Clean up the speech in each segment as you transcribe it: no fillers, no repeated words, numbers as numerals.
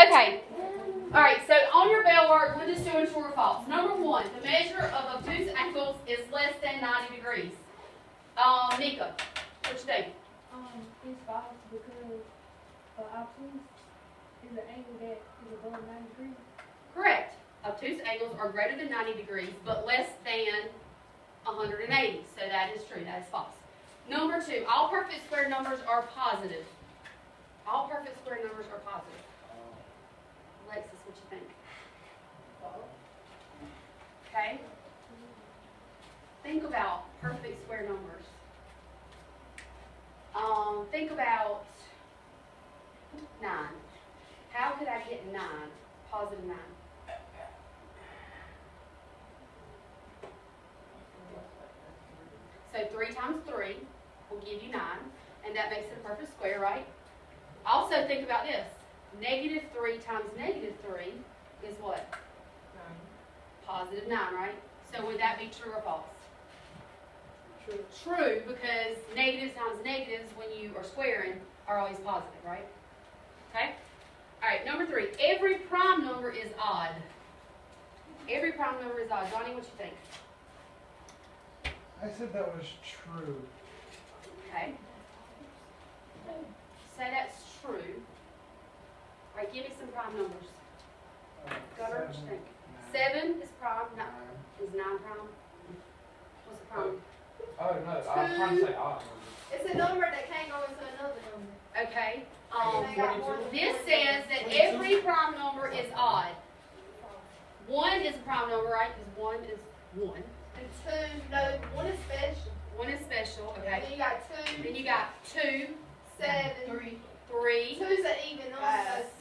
Okay. All right, so on your bell work, we're just doing true or false. Number one, the measure of obtuse angles is less than 90 degrees. Nika, what you think? It's false because obtuse is an angle that is above 90 degrees. Correct. Obtuse angles are greater than 90 degrees, but less than 180. So that is true. That is false. Number two, all perfect square numbers are positive. All perfect square numbers are positive. Alexis, what you think? Okay. Think about perfect square numbers. Think about 9. How could I get 9? Positive 9. So 3 times 3 will give you 9, and that makes it a perfect square, right? Also think about this. Negative 3 times negative 3 is what? 9. Positive 9, right? So would that be true or false? True. True, because negatives times negatives when you are squaring are always positive, right? Okay? All right, number 3. Every prime number is odd. Every prime number is odd. Johnny, what you think? I said that was true. Okay. Say that's true. All right, give me some prime numbers. Gunnar, what you think? 7 is prime. 9 is 9 prime. What's the prime? Oh no, I was trying to say odd. It's a number that can't go into another number. Okay. They got more than This 42. says that every prime number is odd. 1 is a prime number, right? Because 1 is 1. And 2, no, 1 is special. 1 is special, And okay. then you got 2, Then you got 2, 7, 3. 2's an even number.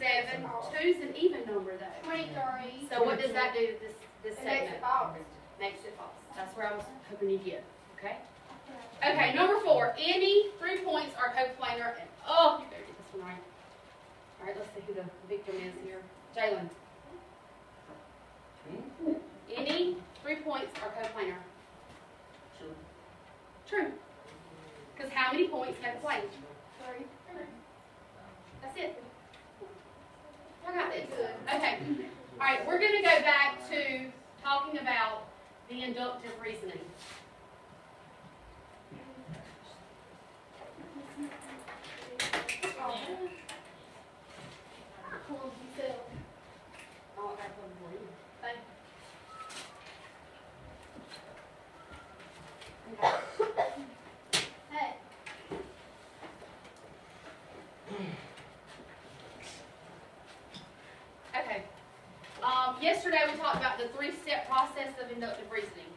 7. 2's an even number though. 23. So what does that do to this It makes segment? it false. Makes it false. That's where I was hoping you'd get. Okay? Okay, number 4. Any 3 points are coplanar. And, oh, you better get this one right. All right, let's see who the victim is here. Jalen. Any 3 points are coplanar. True. True. Because how many points have a plane? 3. That's it. I got this. Okay. All right, we're going to go back to talking about the inductive reasoning. Oh, I have one more. Thank you. Okay. Hey. Okay. Yesterday we talked about the 3-step process of inductive reasoning.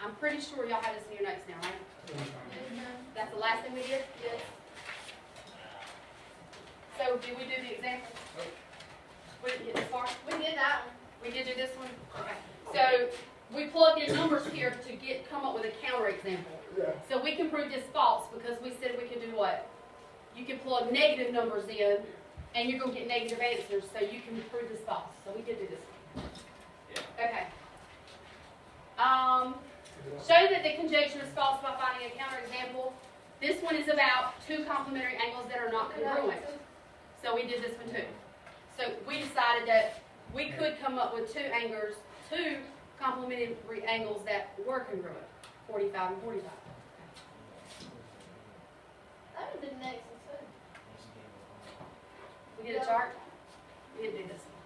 I'm pretty sure y'all have this in your notes now, right? That's the last thing we did? Yes. So did we do the example? We didn't get this far? We did that one. We did do this one? Okay. So we plugged in numbers here to come up with a counter example. Yeah. So we can prove this false because we said we can do what? You can plug negative numbers in and you're going to get negative answers, so you can prove this false. So we did do this one. Okay. Show that the conjecture is false by finding a counterexample. This one is about 2 complementary angles that are not congruent. So we did this one too. So we decided that we could come up with 2 complementary angles that were congruent, 45 and 45. That one did next one too. We did a chart. We didn't do this one.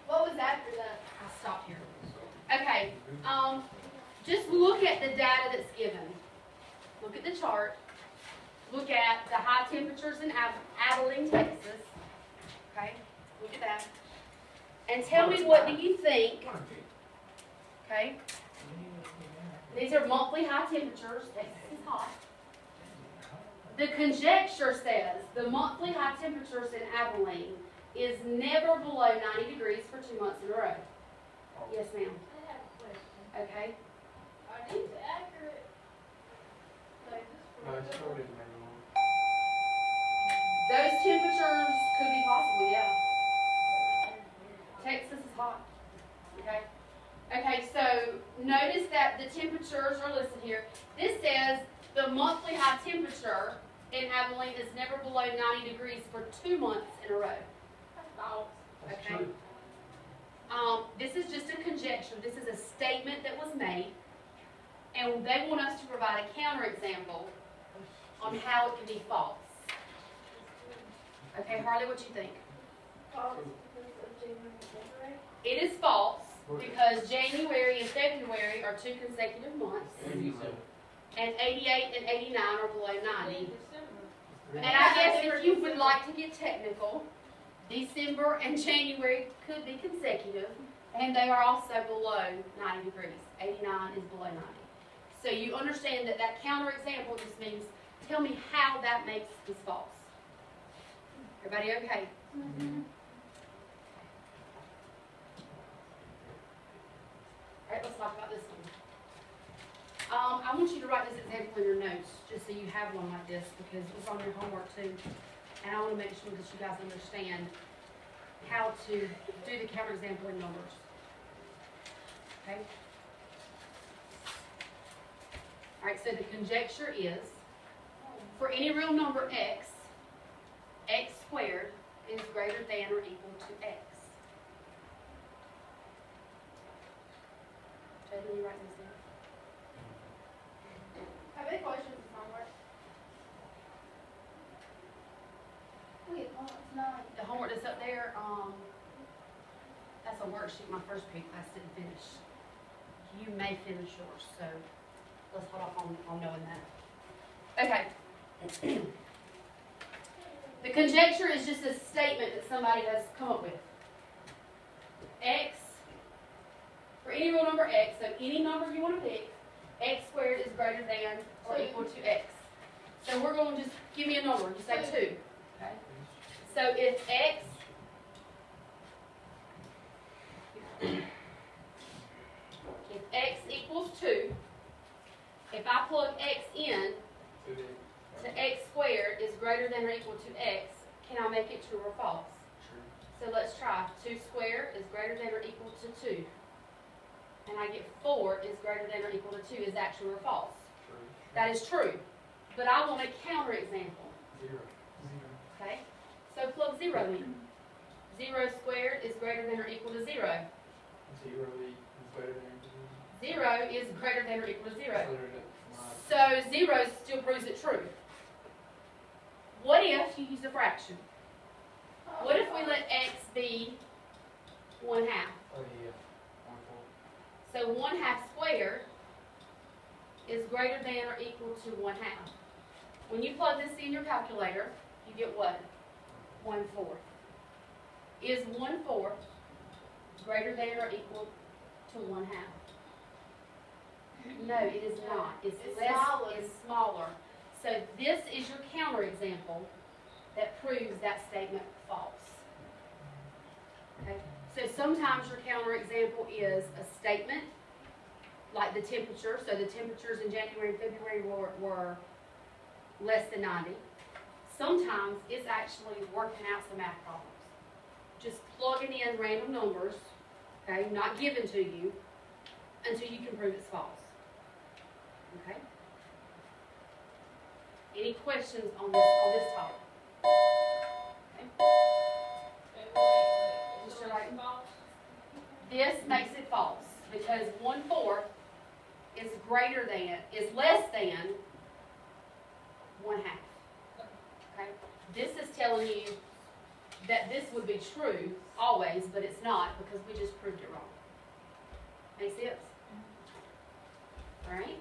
What was after that? I'll stop here. Okay. Just look at the data that's given. Look at the chart. Look at the high temperatures in Abilene, Texas. Okay. Look at that. And tell me, what do you think? Okay. These are monthly high temperatures. Texas is hot. The conjecture says the monthly high temperatures in Abilene is never below 90 degrees for 2 months in a row. Yes, ma'am. I have a question. Okay. Are these accurate? Like this for Those temperatures could be possible, yeah. Texas is hot. Okay. Okay, so notice that the temperatures are listed here. This says the monthly high temperature in Abilene is never below 90 degrees for 2 months in a row. That's false. Okay? This is just a conjecture. This is a statement that was made, and they want us to provide a counterexample on how it can be false. Okay, Harley, what you think? False because of January and February. It is false because January and February are 2 consecutive months, and 88 and 89 are below 90. And I guess if you would like to get technical, December and January could be consecutive, and they are also below 90 degrees. 89 is below 90. So you understand that that counterexample just means, tell me how that makes this false. Everybody okay? Mm-hmm. All right, let's talk about this one. I want you to write this example in your notes, just so you have one like this, because it's on your homework too. And I want to make sure that you guys understand how to do the counterexample in numbers. Okay? All right, so the conjecture is, for any real number x, x squared is greater than or equal to x. Jayden, you write this down? Have any questions on homework? Wait, oh, it's not. The homework that's up there, that's a worksheet my first period class didn't finish. You may finish yours, so let's hold off on knowing that. Okay. The conjecture is just a statement that somebody has come up with. X, for any real number x, so any number you want to pick, x squared is greater than or equal to x. So we're going to just give me a number. Just say 2. Okay. So if x equals 2, if I plug x in to x squared is greater than or equal to x, can I make it true or false? True. So let's try. 2 squared is greater than or equal to 2. And I get 4 is greater than or equal to 2. Is that true or false? True. That is true. But I want a counterexample. 0. Okay? So plug 0 in. 0 squared is greater than or equal to 0. 0 is greater than or equal to 0 is greater than or equal to 0. 0. So 0 still proves it true. What if you use a fraction? What if we let x be 1/2? Oh yeah. 1/4. So 1/2 squared is greater than or equal to 1/2. When you plug this in your calculator, you get what? 1/4. Is 1/4 greater than or equal to 1/2? No, it is not. It's less. Smaller. It's smaller. So this is your counterexample that proves that statement false. Okay. So sometimes your counterexample is a statement, like the temperature. So the temperatures in January and February were less than 90. Sometimes it's actually working out some math problems. Just plugging in random numbers, okay, not given to you, until you can prove it's false. Okay? Any questions on this topic? Okay. Mr. Layton? This makes it false because 1/4 is less than 1/2. Okay? This is telling you that this would be true always, but it's not because we just proved it wrong. Make sense? All right?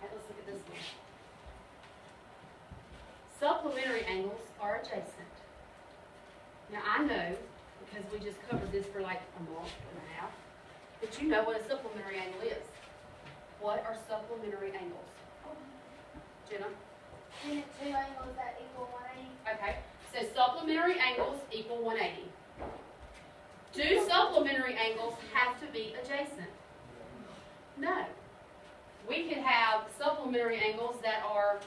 All right, let's look at this one. Supplementary angles are adjacent. Now I know, because we just covered this for like a month and a half, that you know what a supplementary angle is. What are supplementary angles? Jenna? Isn't it 2 angles that equal 180? Okay, so supplementary angles equal 180. Do supplementary angles have to be adjacent? No. We could have supplementary angles that are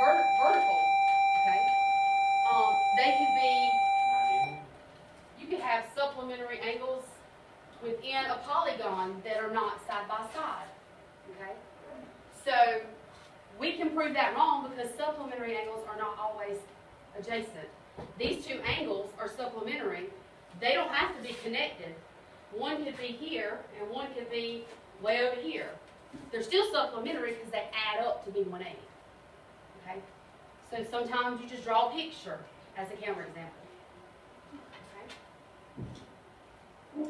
vertical, okay? They could be, you could have supplementary angles within a polygon that are not side by side, okay? So we can prove that wrong because supplementary angles are not always adjacent. These two angles are supplementary. They don't have to be connected. One could be here and one could be way over here. They're still supplementary because they add up to be 180. Okay? So sometimes you just draw a picture as a camera example. Okay?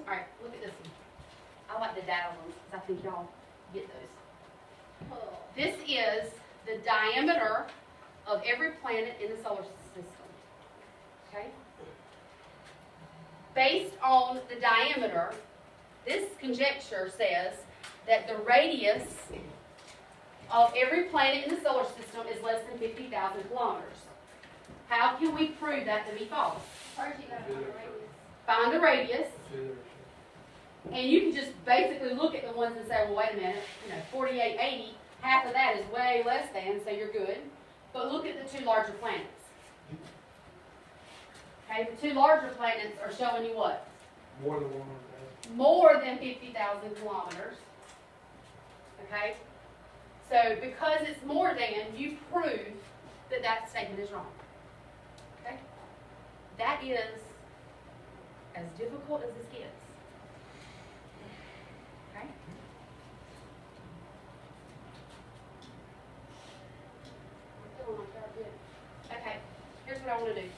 Alright, look at this one. I like the data ones because I think y'all get those. This is the diameter of every planet in the solar system. Okay? Based on the diameter, this conjecture says that the radius of every planet in the solar system is less than 50,000 kilometers. How can we prove that to be false? First you gotta find the radius. Find the radius, and you can just basically look at the ones and say, well, wait a minute, 4880, half of that is way less than, so you're good. But look at the two larger planets. Okay, the two larger planets are showing you what? More than 100,000. More than 50,000 kilometers. Okay? So, because it's more than, you prove that that statement is wrong. Okay? That is as difficult as this gets. Okay? Okay, here's what I want to do.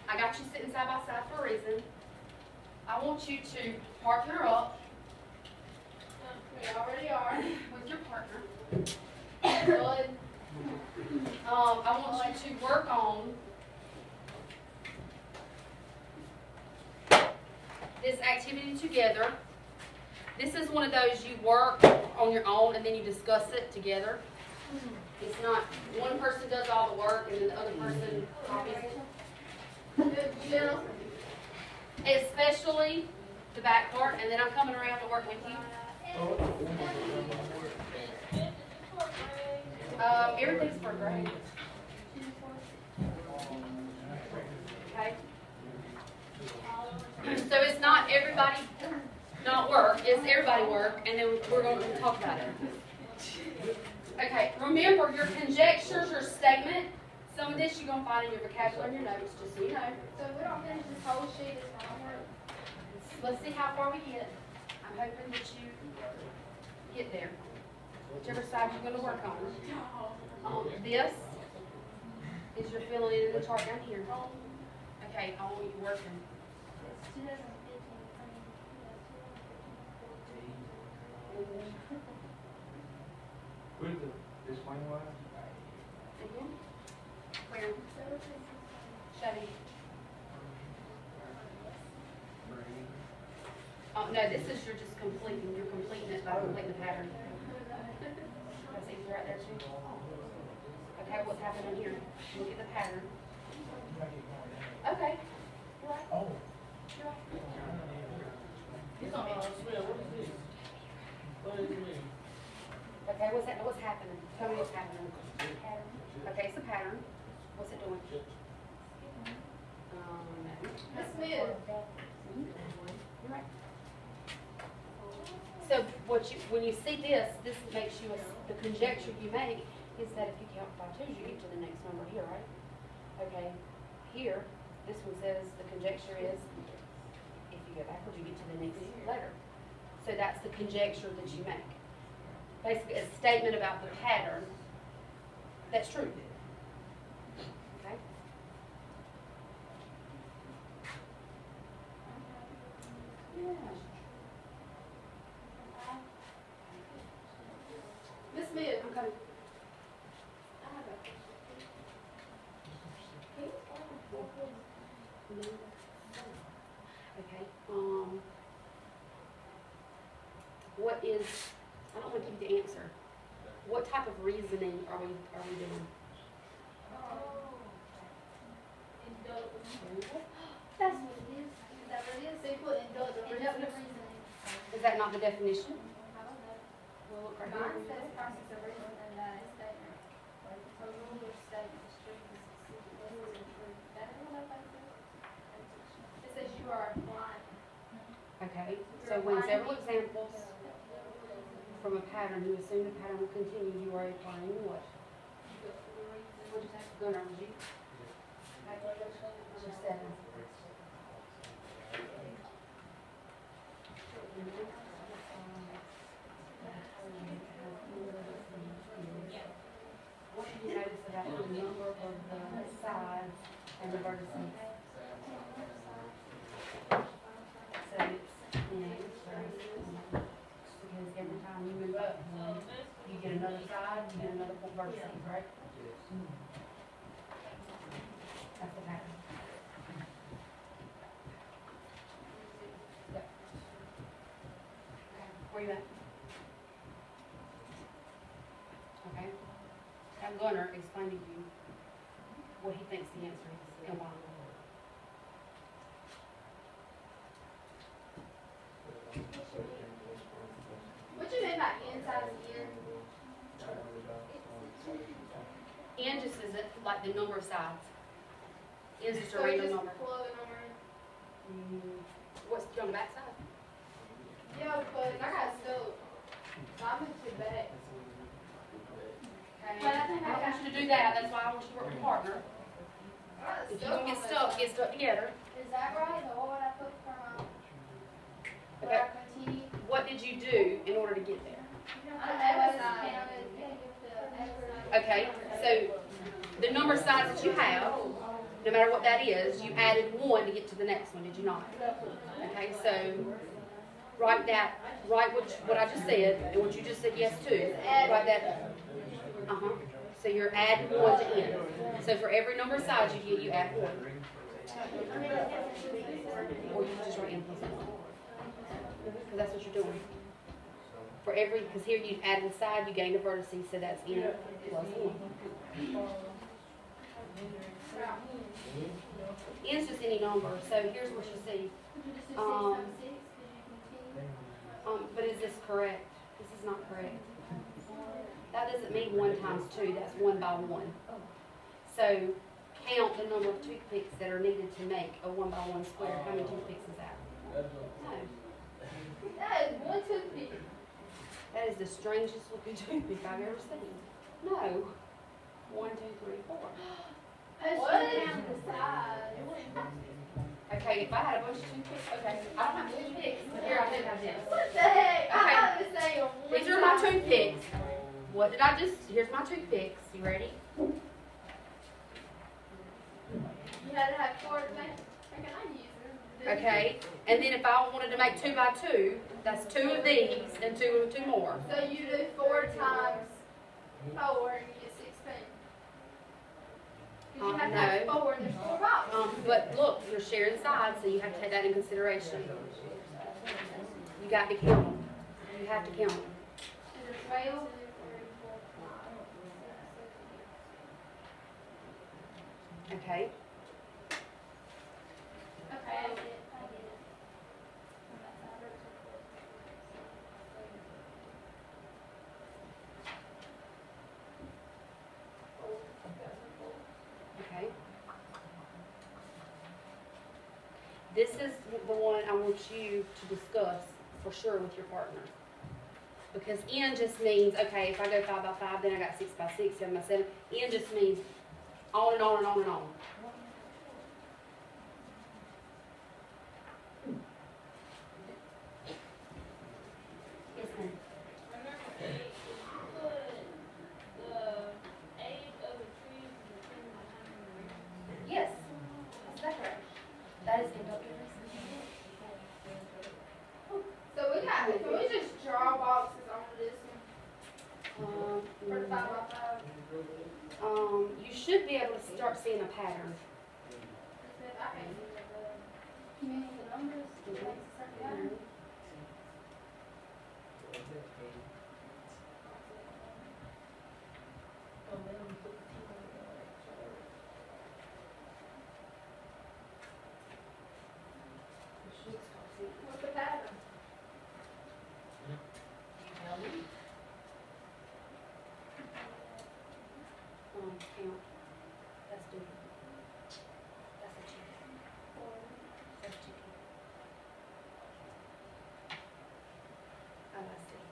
I got you sitting side by side for a reason. I want you to partner up. We already are. With your partner. Good. I want you to work on this activity together. This is one of those you work on your own and then you discuss it together. It's not one person does all the work and then the other person copies it. Especially the back part, and then I'm coming around to work with you. Everything's for grade. Okay. So it's not everybody not work, it's everybody work, and then we're going to talk about it. Okay, remember your conjectures or statement. Some of this you're going to find in your vocabulary and your notes, just so you know. So if we don't finish this whole sheet, it's homework. Let's see how far we get. I'm hoping that you get there. Whichever side you're going to work on. This is your filling in the chart down here. Okay, I want you working. It's 2015. Where's the explain why? Again? Where? Chevy. Oh, no, this is you're just completing. You're completing it by completing the pattern. That's easy right there too. Okay, what's happening here? Look at the pattern. Okay. You're right. Oh. You're right. Okay, what's happening? Tell me what's happening. Okay, it's a pattern. What's it doing? No. Miss Smith. You're right. So when you see this makes you, the conjecture you make is that if you count by twos, you get to the next number here, right? Okay, here, this one says the conjecture is, if you go backwards, you get to the next letter. So that's the conjecture that you make. Basically, a statement about the pattern that's true. Okay? Yeah. Miss Smith. I'm coming. Okay. What is? I don't want you to answer. What type of reasoning are we doing? That's what it is. Is that what it is? They put inductive reasoning. Is that not the definition? I don't know. Well, look right Mine here. says process of reason and statement. A rule or statement is true. That ain't what that says. It says you are applying. Okay. So when several examples from a pattern, you assume the pattern will continue. You are applying what? What did you say? Gunnar, was you? Okay. and the vertices. So it's, because every time you move up, you get another side, you get another vertices, right? That's the pattern. Yep. Where you at? Okay. I'm gonna explain to you what he thinks the answer is and why. What you mean by inside in? N just isn't like the number of sides. N is just a So random just number. plug a number in. What's on the back side? Yeah, but I got stuck. So I moved to the back. But I think I want you to do that. That's why I want you to work with your partner. If you don't get stuck together. Is that right? So what would I put for my? Would Okay. I continue? What did you do in order to get there? Okay, so the number of sides that you have, no matter what that is, you added one to get to the next one, did you not? Okay, so write what I just said and what you just said yes to. Write that. So you're adding one to n. So for every number of sides you get, you add one. Or you just write n plus one. Because that's what you're doing. For every, because here you added a side, you gained a vertice, so that's n plus 1. N is just any number, so here's what you see. But is this correct? This is not correct. That doesn't mean 1 times 2, that's 1 by 1. So count the number of toothpicks that are needed to make a 1 by 1 square. How many toothpicks is that? No. That is one toothpick. That is the strangest looking toothpick I've ever seen. No. 1, 2, 3, 4. What? Down the side. Okay, if I had a bunch of toothpicks, okay. I don't have toothpicks. Here, I do have this. What the heck? I Okay. thought it was saying one. These are my toothpicks. What did I just, here's my toothpicks. You ready? You had to have 4 to make. How can I use them? Okay. And then if I wanted to make 2 by 2, that's 2 of these and two more. So you do 4 times 4 and you get 16. Because you have to have No. 4 and there's 4 boxes. But look, you're sharing sides, so you have to take that in consideration. You got to count them. You have to count them. Is it 12? Okay. Okay, I get it. Okay. This is the one I want you to discuss for sure with your partner. Because N just means, okay, if I go 5 by 5, then I got 6 by 6, 7 by 7. N just means on and on and on and on. Yes, ma'am. Yes. That's correct. That is So we got, can we just draw boxes on this one? For the 5 by 5? You should be able to start seeing a pattern. I can't see the, you mean the numbers? Mhm. What's the pattern? Count. That's different. That's a chicken. That's chicken. Oh, I see.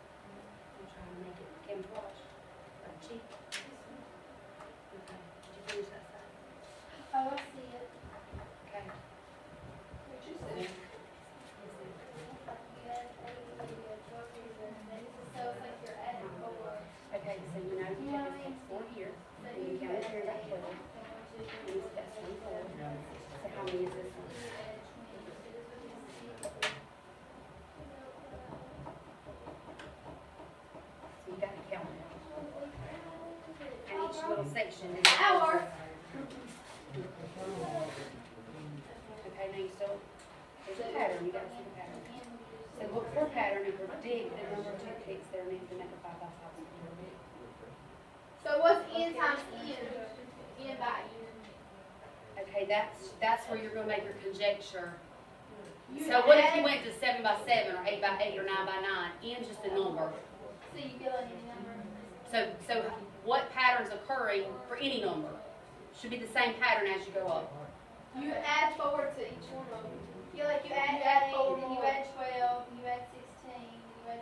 many is this one? So you got to count it. And each little section is Hour. Okay, now you still, there's a pattern, you gotta see the pattern. So look for a pattern and predict the number of toothpicks that are needed to make a 5 by 5 square. So what's N times N? N by N. Okay, that's where you're gonna make your conjecture. You So what if add- you went to 7 by 7 or 8 by 8 or 9 by 9? N's just a number. So you get any number. So what pattern's occurring for any number? Should be the same pattern as you go up. You add 4 to each one of them. You add 8, then you add 12, then you add 16, then you add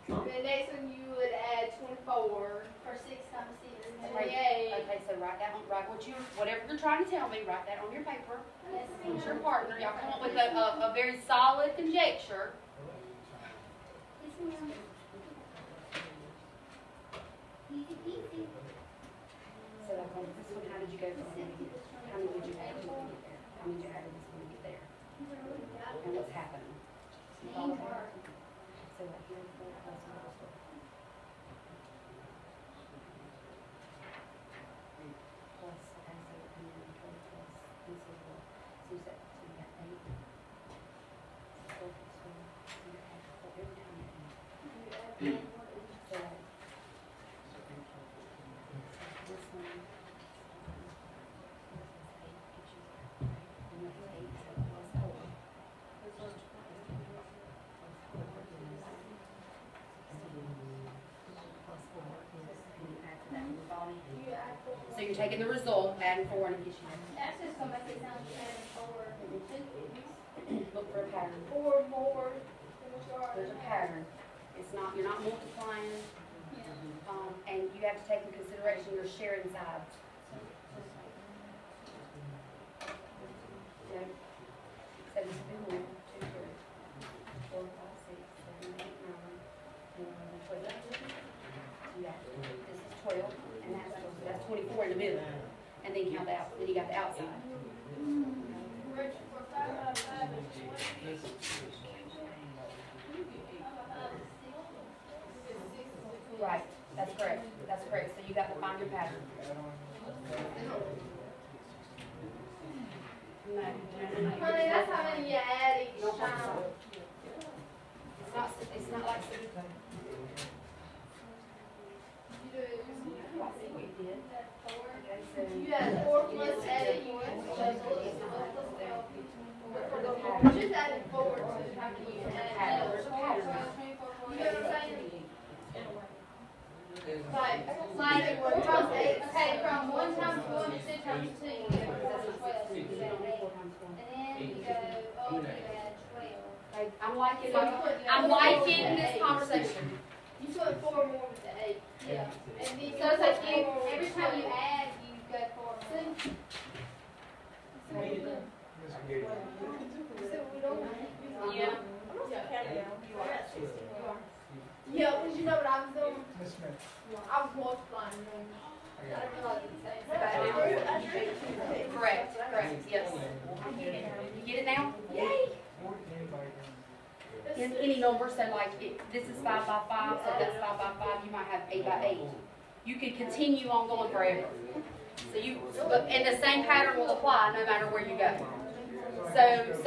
20. The next one you would add 24 for 6 times 6 is 28. Okay, so write whatever you're trying to tell me, write that on your paper. With your partner, y'all come up with a very solid conjecture. Easy peasy. So like on this one, how did you go from here? How many did you add to get there? How many did you add to this one to get there? And what's happening? You follow that? So like here, 4 plus 1 plus 4. Plus, okay, so we're coming in 12 plus, this is what? So you said, so you got 8. 12 plus 4, so you add, so every time you add. So like, this one. So you're taking the result, adding 4 and it gets you. That's just gonna make it sound like 4. Look for a pattern. 4 more than what you are. There's a pattern. It's not, you're not multiplying, and you have to take into consideration your sharing sides. Okay. So this would be 1, 2, 3, 4, 5, 6, 7, 8, 9, 10, 11, 12. Yeah, this is 12, and that's 24 in the middle. And then count out, then you got the outside. For 5 out of 5 is 20. Right, that's correct. That's correct. So you got to find your pattern. No, Honey, that's how many you add each time. It's not like You do. I see what you did. Okay, so You add 4 plus 8, you add 12 plus 12. You just added 4 to how can you add 4, 12, 24, 48. You know what I'm saying? Like 1 times 8, okay, from 1 times 1 to 2 times 2, you get 4 to 12, you add 8. And then you go, oh, you add 12. I'm liking this conversation. You put 4 more with the 8. Yeah. And then so it's like every time you add, you go 4 more. So we don't. Yeah. Yeah, because you know what I was doing? Miss Smith. I was multiplying them. I didn't realize it the same. Correct, yes. You get it now? Yay! In any number, so like this is 5 by 5, so that's 5 by 5, you might have 8 by 8. You can continue on going forever. And the same pattern will apply no matter where you go. So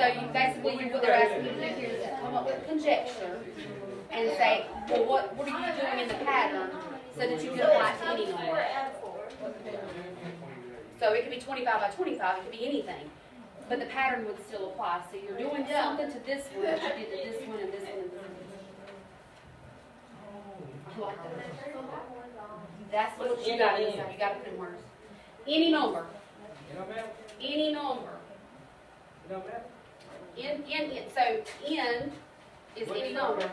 you basically, what they're asking you to do here is come up with a conjecture and say, well, what are you doing in the pattern so that you can apply it to any number. So it could be 25 by 25, it could be anything. But the pattern would still apply. So you're doing something to this one that you did to this one and this one and this one. I like that. That's what you got to decide. You got to put in words. Any number. Any number. So N is any number.